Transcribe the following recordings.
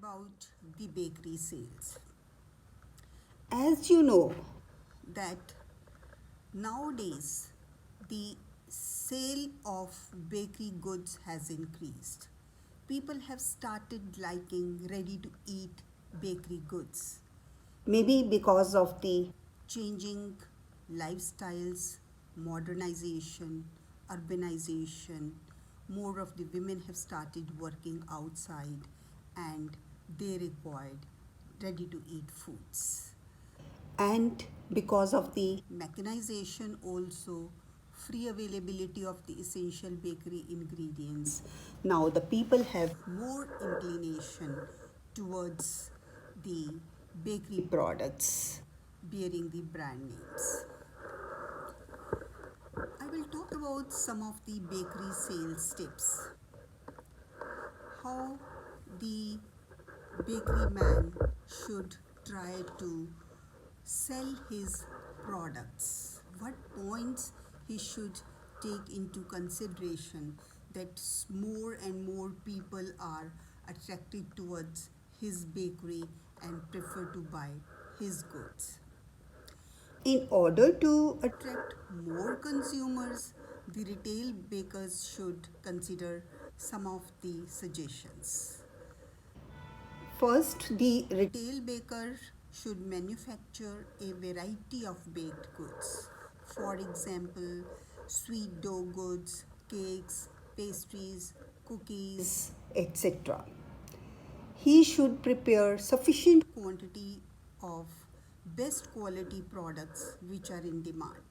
about the bakery sales. As you know, That nowadays the sale of bakery goods has increased. People have started liking ready to eat bakery goods. maybe because of the Changing lifestyles, modernization, urbanization, more of the women have started working outside and they required ready to eat foods. and because of the Mechanization also, free availability of the essential bakery ingredients, now the people have more inclination towards the bakery products. bearing the brand names. I will talk about some of the bakery sales tips. How the bakery man should try to sell his products. What points he should take into consideration that more and more people are attracted towards his bakery and prefer to buy his goods. In order to Attract more consumers, the retail bakers should consider some of the suggestions. first the Retail baker should manufacture a variety of baked goods. For example, sweet dough goods, cakes, pastries, cookies, etc. He should prepare sufficient quantity of best quality products which are in demand.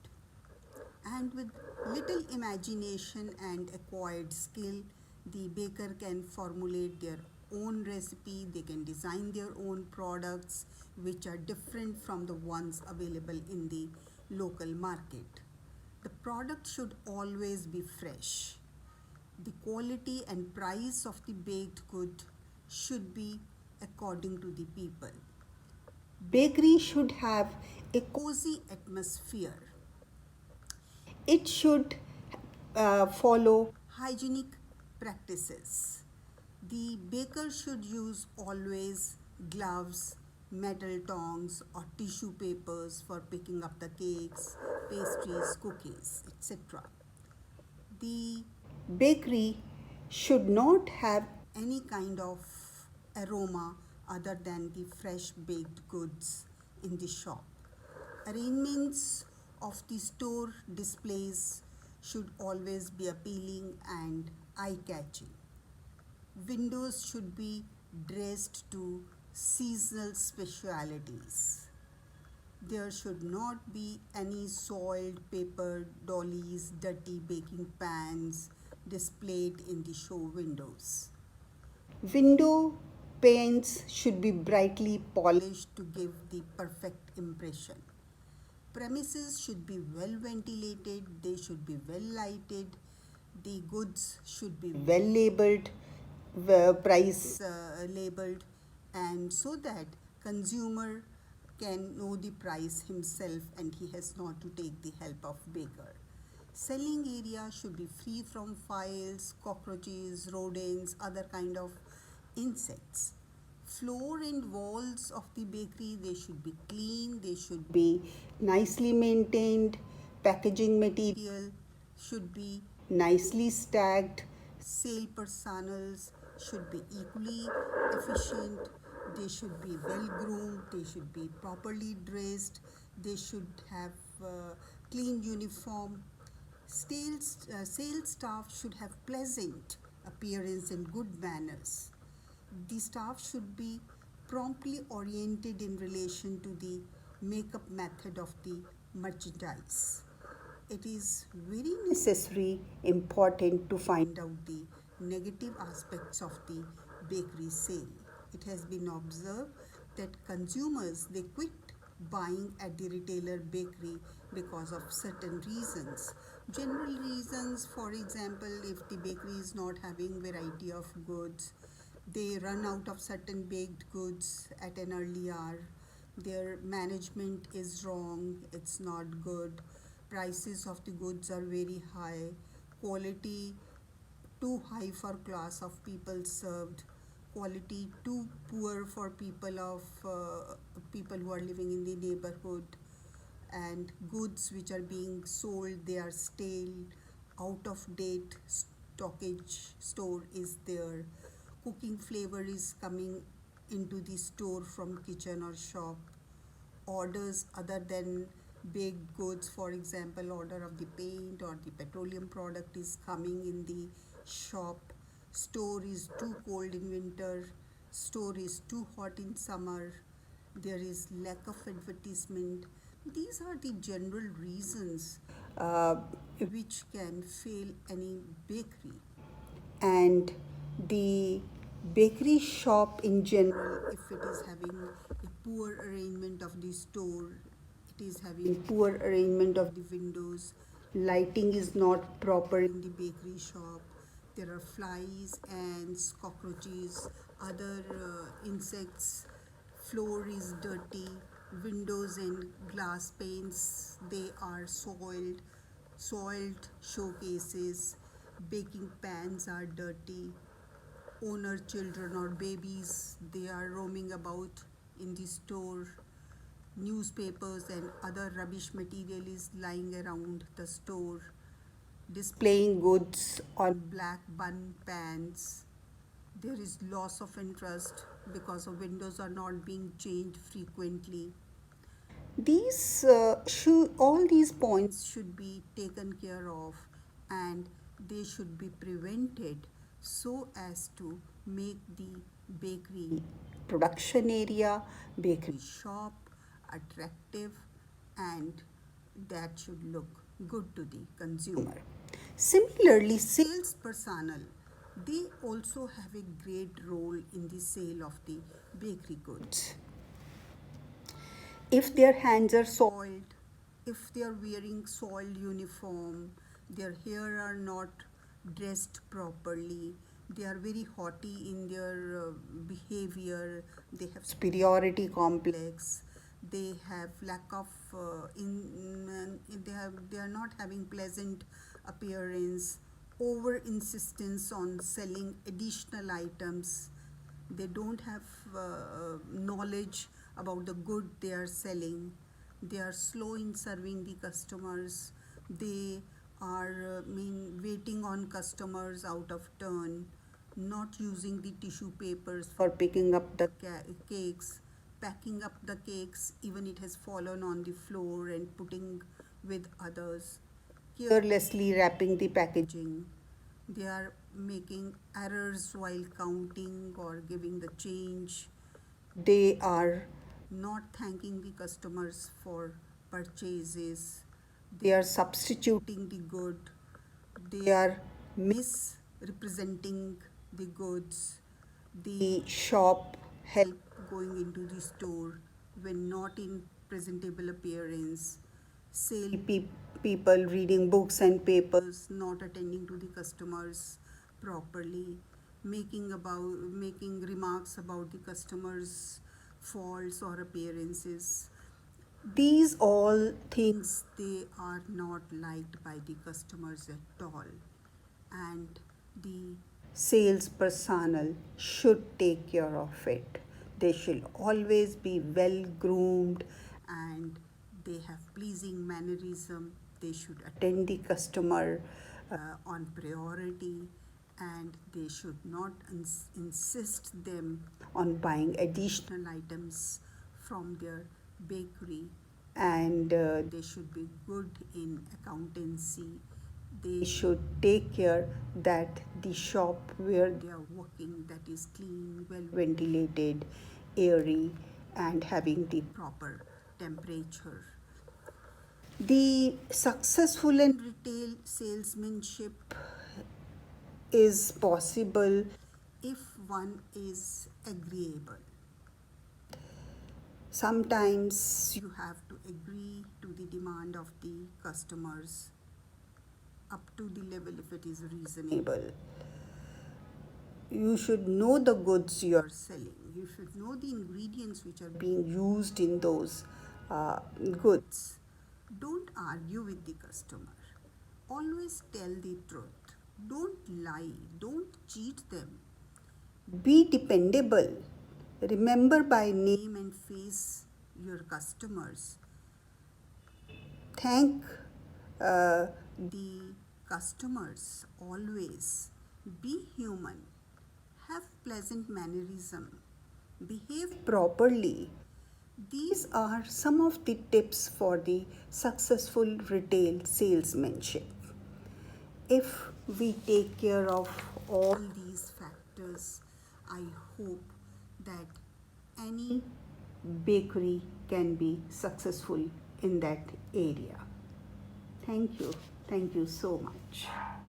And with little imagination and acquired skill, the baker can formulate their own recipe, they can design their own products which are different from the ones available in the local market. The product should always be fresh. The quality and price of the baked good should be according to the people. bakery should have a Cozy atmosphere, it should follow hygienic practices. The baker should use always gloves, metal tongs, or tissue papers for picking up the cakes, pastries, cookies, etc. The bakery should not have any kind of aroma other than the fresh baked goods in the shop. Arrangements of the store displays should always be appealing and eye catching. Windows should be dressed to seasonal specialities. There should not be any soiled paper dollies, dirty baking pans displayed in the show windows. window panes should be brightly polished. Polished to give the perfect impression. Premises should be well ventilated, they should be well lighted, the goods should be Well labeled, price labeled, and so that consumer can know the price himself and he has not to take the help of baker. Selling area should be free from files, cockroaches, rodents, other kind of insects. Floor and walls of the bakery, they should be clean, they should be nicely maintained, packaging material should be nicely stacked, sale personals should be equally efficient, they should be well groomed, they should be properly dressed, they should have clean uniform. Sales staff should have pleasant appearance and good manners. The staff should be promptly oriented in relation to the makeup method of the merchandise. It is very necessary, important to find find out the negative aspects of the bakery sale. It has been observed that consumers they quit buying at the retailer bakery because of certain reasons. General reasons, for example, if the bakery is not having variety of goods, they run out of certain baked goods at an early hour, their management is wrong, it's not good, prices of the goods are very high, quality too high for class of people served, quality too poor for people who are living in the neighborhood, and goods which are being sold, they are stale, out of date stockage store is there, cooking flavor is coming into the store from kitchen or shop, orders other than baked goods, for example order of the paint or the petroleum product is coming in the shop, store is too cold in winter, store is too hot in summer, there is lack of advertisement. These are the general reasons which can fail any bakery. and the bakery shop in general, If it is having a poor arrangement of the store, it is having in poor arrangement of the windows, lighting is not proper, in the bakery shop, there are flies, ants, cockroaches, other insects, floor is dirty, windows and glass panes, they are soiled showcases, baking pans are dirty, owner children or babies, they are roaming about in the store, newspapers and other rubbish material is lying around the store, displaying goods on on. black bun pans, there is loss of interest because of windows are not being changed frequently. These should all these points Should be taken care of, and they should be prevented so as to make the bakery production area, bakery shop attractive, and that should look good to the consumer. Similarly, Sales personnel, they also have a great role in the sale of the bakery goods. if their hands are Soiled, if they are wearing soiled uniform, their hair are not dressed properly, they are very haughty in their behavior, they have superiority complex, complex, they have lack of they are not having pleasant appearance, over insistence on selling additional items, they don't have knowledge about the good they are selling, they are slow in serving the customers, they are waiting on customers out of turn, not using the tissue papers for picking up the cakes, packing up the cakes even it has fallen on the floor and putting with others, carelessly wrapping the packaging. they are making errors while counting or giving the change, They are not thanking the customers for purchases, they are substituting, putting the good, they are misrepresenting the goods, the shop help help going into the store when not in presentable appearance, sale people reading books and papers, not attending to the customers properly, making remarks about the customers faults or appearances. these all things They are not liked by the customers at all, and the sales personnel should take care of it. They should always be well groomed, and they have pleasing mannerism, they should attend the customer, on priority, and they should not insist them on buying additional additional items from their bakery, and they should be good in accountancy, they they should take care that the shop where they are working that is clean, well ventilated, airy, and having the proper temperature. the successful and Retail salesmanship is possible if one is agreeable. sometimes You have to agree to the demand of the customers up to the level if it is reasonable. able. You should know the goods you are Selling, you should know the ingredients which are being used in those goods. Don't argue with the customer. Always tell the truth. Don't lie. Don't cheat them. Be dependable. Remember by name. Name and face your customers. Thank The customers always. Be human. Have pleasant mannerism. Behave properly. These These are some of the tips for the successful retail salesmanship. If we take care of all all these factors. I hope that any bakery can be successful in that area. Thank you. Thank you so much.